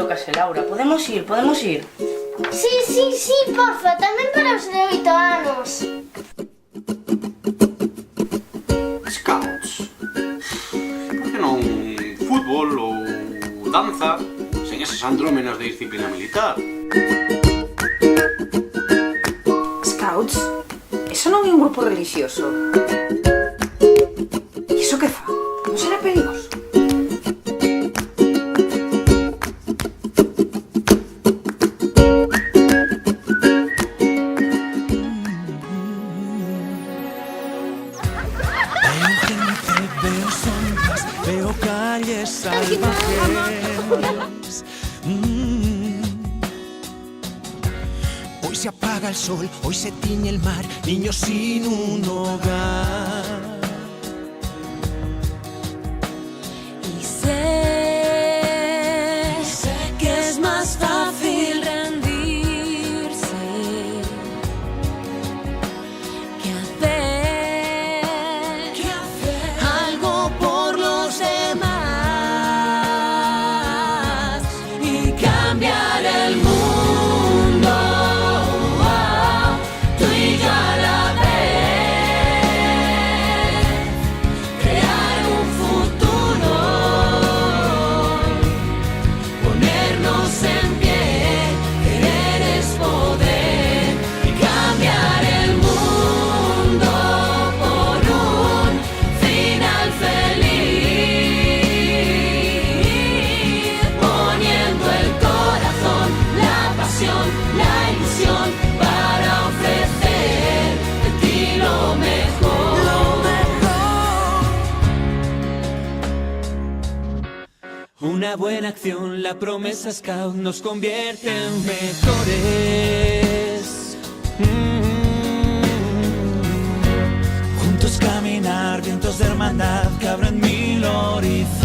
tocase, Laura. Podemos ir, podemos ir. Sí, porfa, tamén para os leoitanos. Scouts. Por que non fútbol ou danza sen esas andrómenas de disciplina militar? Scouts? Eso non é un grupo religioso. E iso que fa? Non será perigoso? Veo sombras, veo calles salvajes. Hoy se apaga el sol, hoy se tiñe el mar, niños sin un hogar. Y sé que es más fácil rendirse que hacer algo por los demás y cambiar el mundo. Tú y yo a la vez, crear un futuro, ponernos en pie, querer es poder y cambiar el mundo por un final feliz, poniendo el corazón, la pasión, la ilusión para ofrecer de ti lo mejor. Una buena acción, la promesa Scout nos convierte en mejores. Juntos caminar, vientos de hermandad que abren mil horizontes.